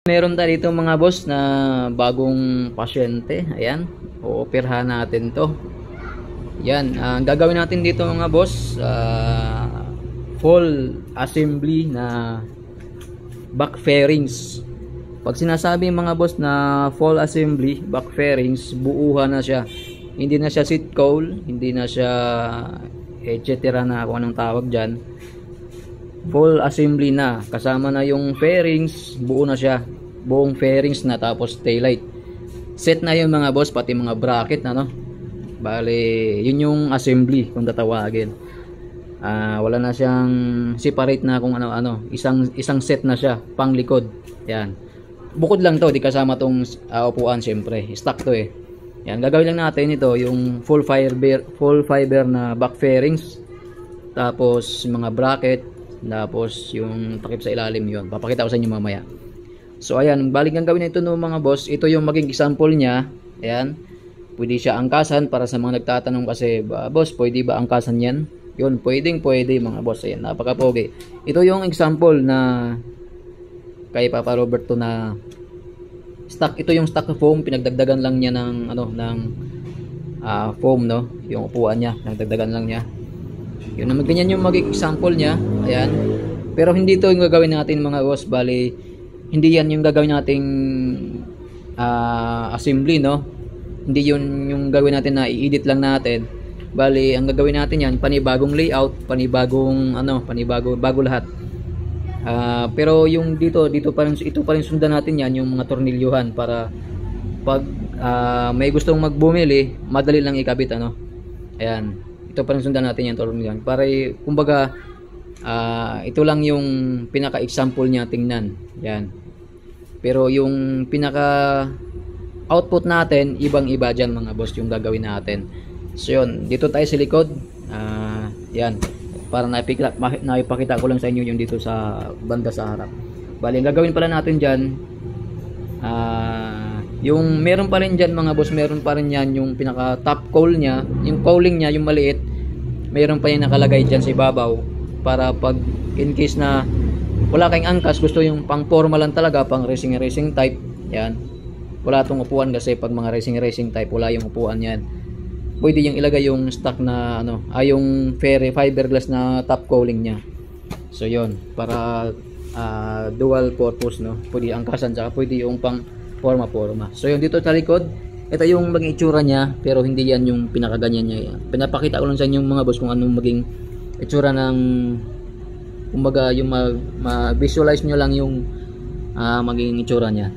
Meron tayo dito mga boss na bagong pasyente. Ayan, ooperahan natin to. Yan, ang gagawin natin dito mga boss, full assembly na back fairings. Pag sinasabi mga boss na full assembly back fairings, buuhan na siya. Hindi na siya seat cowl, hindi na siya etc. na kung anong tawag dyan. Full assembly na, kasama na yung fairings, buo na siya, buong fairings na, tapos taillight set na yung mga boss, pati mga bracket na, no? Bale, yun yung assembly kung tatawagin. Wala na siyang separate na kung ano-ano, isang set na siya pang likod. Yan, bukod lang to, di kasama tong upuan, syempre stock to eh. Yan, gagawin lang natin ito, yung full fiber na back fairings, tapos mga bracket, tapos yung takip sa ilalim, yun papakita ko sa inyo mamaya. So ayan, balik ang gawin ito no mga boss, ito yung maging example niya. Ayan, pwede siya angkasan para sa mga nagtatanong kasi, boss pwede ba angkasan yan? Yun, pwede mga boss. Ayan, napaka-pogi. Ito yung example na kay Papa Roberto na stock. Ito yung stock foam, pinagdagdagan lang niya ng foam, no, yung upuan niya, pinagdagdagan lang niya. Yun, ganyan yung maging example niya. Ayan, pero hindi ito yung gagawin natin mga boss. Bali, hindi yan yung gagawin nating assembly, no? Hindi yun yung gagawin natin na i-edit lang natin. Bali, ang gagawin natin yan, panibagong layout, bago lahat. Pero yung dito pa rin, ito pa rin sundan natin yan, yung mga tornilyuhan, para pag may gustong magbumili, madali lang ikabit, ano? Ayan, ito pa rin sundan natin yan, tornilyuhan, para kumbaga ito lang yung pinaka-example niya tingnan. Yan. Pero yung pinaka output natin, ibang-iba dyan mga boss, yung gagawin natin. So yun, dito tayo sa likod. Yan, para naipakita ko lang sa inyo yung dito sa banda sa harap. Bali, ang gagawin pala natin dyan, yung meron pa rin dyan mga boss, meron pa rin yan yung pinaka top cowl nya, yung cowling nya, yung maliit, meron pa yung nakalagay dyan sa ibabaw, para pag in case na wala kayong angkas, gusto yung pang formal lang talaga, pang racing type, yan, wala tong upuan kasi pag mga racing type, wala yung upuan yan, pwede yung ilagay yung stock na yung fiberglass na top cowling nya. So yun, para dual purpose, no, pwede angkasan, saka pwede yung pang forma. So yun, dito sa likod, ito yung maging itsura nya, pero hindi yan yung pinakaganyan nya. Pinapakita ko lang sa inyo mga boss kung anong maging itsura ng, kumbaga yung ma-visualize nyo lang yung maging itsura nya.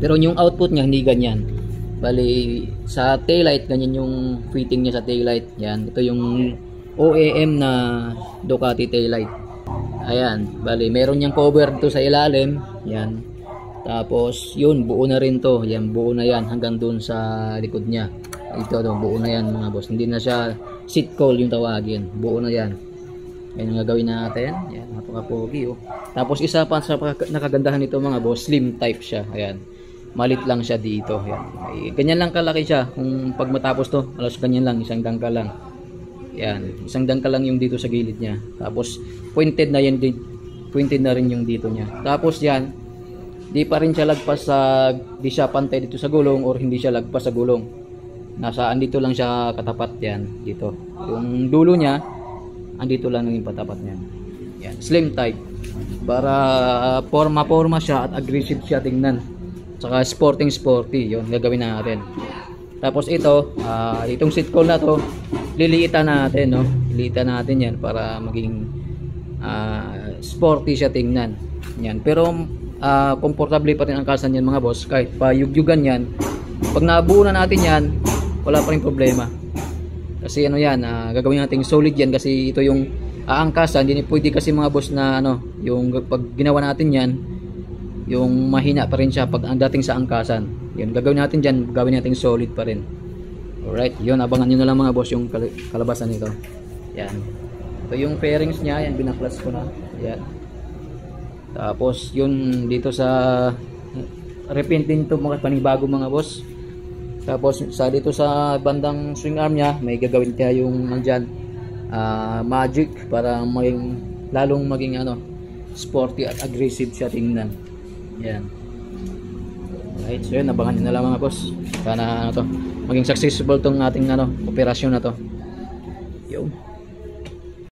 Pero yung output nya hindi ganyan. Bali, sa taillight, ganyan yung fitting nya sa taillight. Yan, ito yung OEM na Ducati taillight. Ayan, bali meron yang cover dito sa ilalim. Yan, tapos yun, buo na rin to. Yan, buo na yan hanggang dun sa likod nya. Ito, buo na yan mga boss, hindi na siya seat cowl yung tawagin, buo na yan. Yan ang gagawin natin. Yan, napaka-pogi, oh. Tapos isa pa sa nakagandahan nito mga boss, slim type siya. Ayan, malit lang siya dito. Ayan, ganyan lang kalaki siya. Kung pag matapos to, alas ganyan lang, isang dangkal lang. Yan, isang dangkal lang yung dito sa gilid niya. Tapos pointed na yan din, pointed na rin yung dito niya. Tapos yan, di pa rin siya lagpas sa, di siya pantay dito sa gulong, or hindi siya lagpas sa gulong. Andito lang siya katapat. Yan, dito. Yung dulo niya, andito lang yung patapat niya. Yan, slim type. Para forma siya at aggressive siya tingnan. Saka sporty, yun gagawin natin. Tapos ito, itong seat cowl na to, liliitan natin, no? Liliitan natin yan para maging sporty siya tingnan. Yan, pero komportable pa rin ang kasan yan mga boss, kahit pa yugyugan yan. Pag nabuo na natin yan, wala pa rin problema. Kasi yan, gagawin natin solid yan, kasi ito yung aangkasan. Hindi pwede kasi mga boss na yung pag ginawa natin yan, yung mahina pa rin siya pag ang dating sa angkasan. Yun, gagawin natin dyan, gawin natin solid pa rin. Alright, yun, abangan nyo na lang mga boss yung kalabasan nito. Yan, ito yung fairings nya, yan, binaklas ko na. Yan, tapos yun, dito sa repaint din ito, mga panibago mga boss. Tapos dito sa bandang swing arm nya, may gagawin kaya yung nandyan magic, para lalong maging sporty at aggressive siya tingnan. Yan. Right, so yun, abangan nyo na lang mga boss. Sana ano to, maging successful tong ating ano, operasyon na to. Yo.